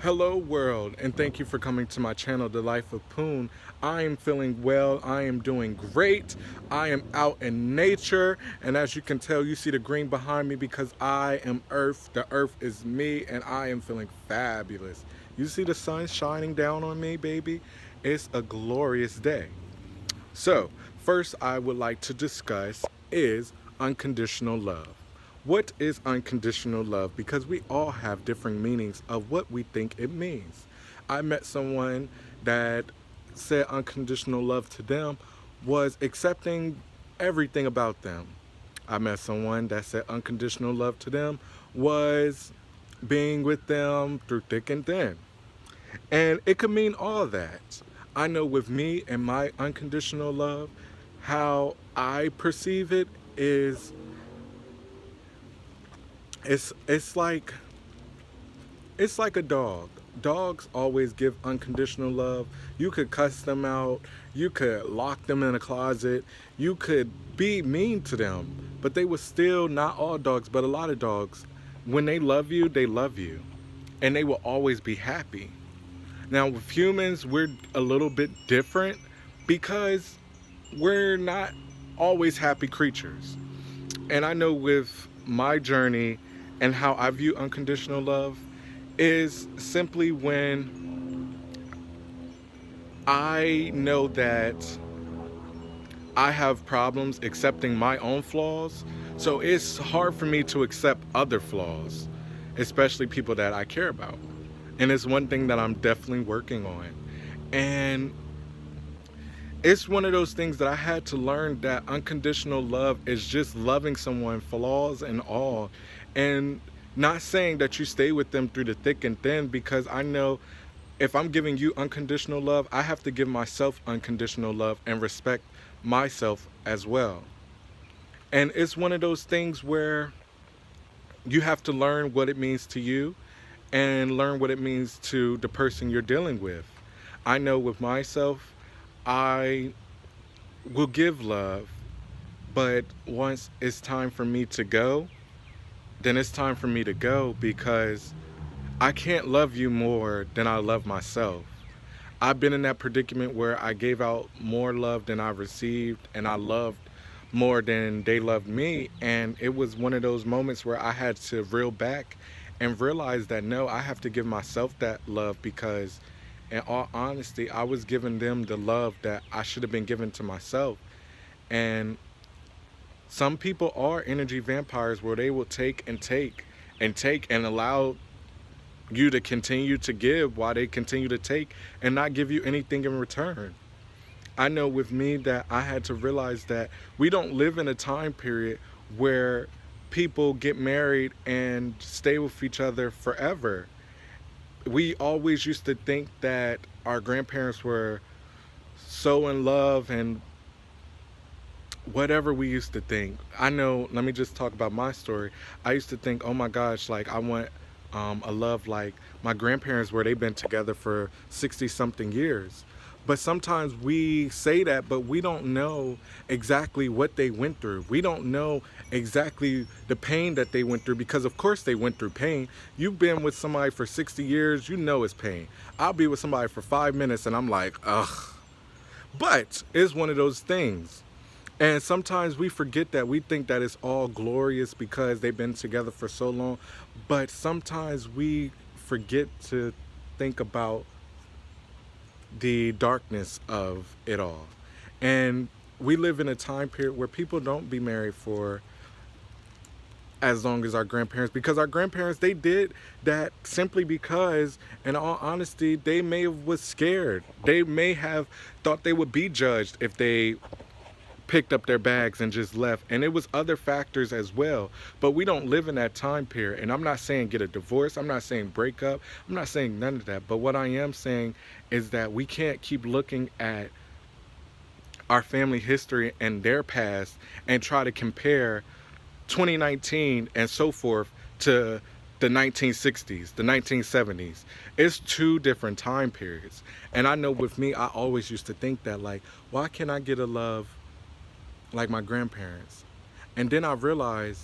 Hello world, and thank you for coming to my channel, The Life of Poon. I am feeling well, I am doing great, I am out in nature, and as you can tell, you see the green behind me because I am Earth, the Earth is me, and I am feeling fabulous. You see the sun shining down on me, baby? It's a glorious day. So, first I would like to discuss is unconditional love. What is unconditional love? Because we all have different meanings of what we think it means. I met someone that said unconditional love to them was accepting everything about them. I met someone that said unconditional love to them was being with them through thick and thin. And it could mean all that. I know with me and my unconditional love, how I perceive it is it's like a dog. Dogs always give unconditional love. You could cuss them out, you could lock them in a closet, you could be mean to them, but they will still, not all dogs, but a lot of dogs, when they love you, they love you. And they will always be happy. Now, with humans, we're a little bit different because we're not always happy creatures. And I know with my journey and how I view unconditional love is simply when I know that I have problems accepting my own flaws. So it's hard for me to accept other flaws, especially people that I care about. And it's one thing that I'm definitely working on. And it's one of those things that I had to learn, that unconditional love is just loving someone, flaws and all. And not saying that you stay with them through the thick and thin, because I know if I'm giving you unconditional love, I have to give myself unconditional love and respect myself as well. And it's one of those things where you have to learn what it means to you and learn what it means to the person you're dealing with. I know with myself, I will give love, but once it's time for me to go, then it's time for me to go, because I can't love you more than I love myself. I've been in that predicament where I gave out more love than I received, and I loved more than they loved me. And it was one of those moments where I had to reel back and realize that no, I have to give myself that love, because in all honesty, I was giving them the love that I should have been given to myself. And some people are energy vampires, where they will take and take and take and allow you to continue to give while they continue to take and not give you anything in return. I know with me that I had to realize that we don't live in a time period where people get married and stay with each other forever. We always used to think that our grandparents were so in love, and whatever we used to think. I know, let me just talk about my story. I used to think, oh my gosh, like I want a love like my grandparents, where they've been together for 60 something years. But sometimes we say that, but we don't know exactly what they went through. We don't know exactly the pain that they went through, because of course they went through pain. You've been with somebody for 60 years, you know it's pain. I'll be with somebody for 5 minutes and I'm like, ugh. But it's one of those things. And sometimes we forget that. We think that it's all glorious because they've been together for so long. But sometimes we forget to think about the darkness of it all. And we live in a time period where people don't be married for as long as our grandparents, because our grandparents, they did that simply because, in all honesty, they may have was scared. They may have thought they would be judged if they picked up their bags and just left. And it was other factors as well. But we don't live in that time period. And I'm not saying get a divorce, I'm not saying break up, I'm not saying none of that. But what I am saying is that we can't keep looking at our family history and their past and try to compare 2019 and so forth to the 1960s, the 1970s. It's two different time periods. And I know with me, I always used to think that, like, why can't I get a love like my grandparents? And then I realized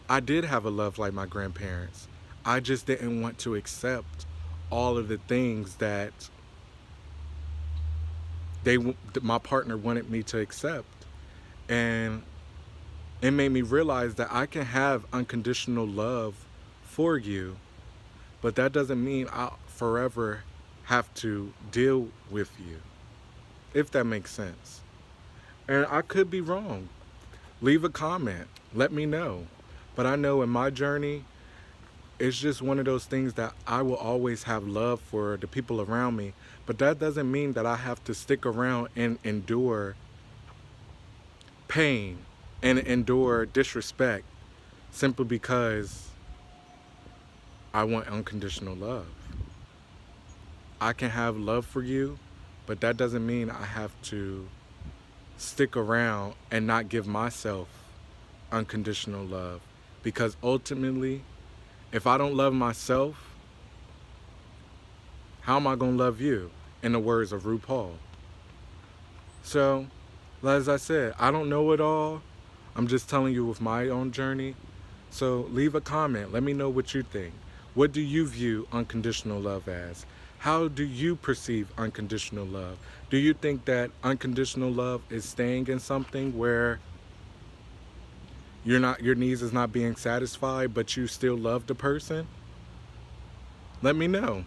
I did have a love like my grandparents. I just didn't want to accept all of the things that that my partner wanted me to accept. And it made me realize that I can have unconditional love for you, but that doesn't mean I'll forever have to deal with you, if that makes sense. And I could be wrong. Leave a comment, let me know. But I know in my journey, it's just one of those things that I will always have love for the people around me, but that doesn't mean that I have to stick around and endure pain and endure disrespect simply because I want unconditional love. I can have love for you, but that doesn't mean I have to stick around and not give myself unconditional love. Because ultimately, if I don't love myself, how am I going to love you? In the words of RuPaul. So, as I said, I don't know it all. I'm just telling you with my own journey. So leave a comment. Let me know what you think. What do you view unconditional love as? How do you perceive unconditional love? Do you think that unconditional love is staying in something where your needs is not being satisfied, but you still love the person? Let me know.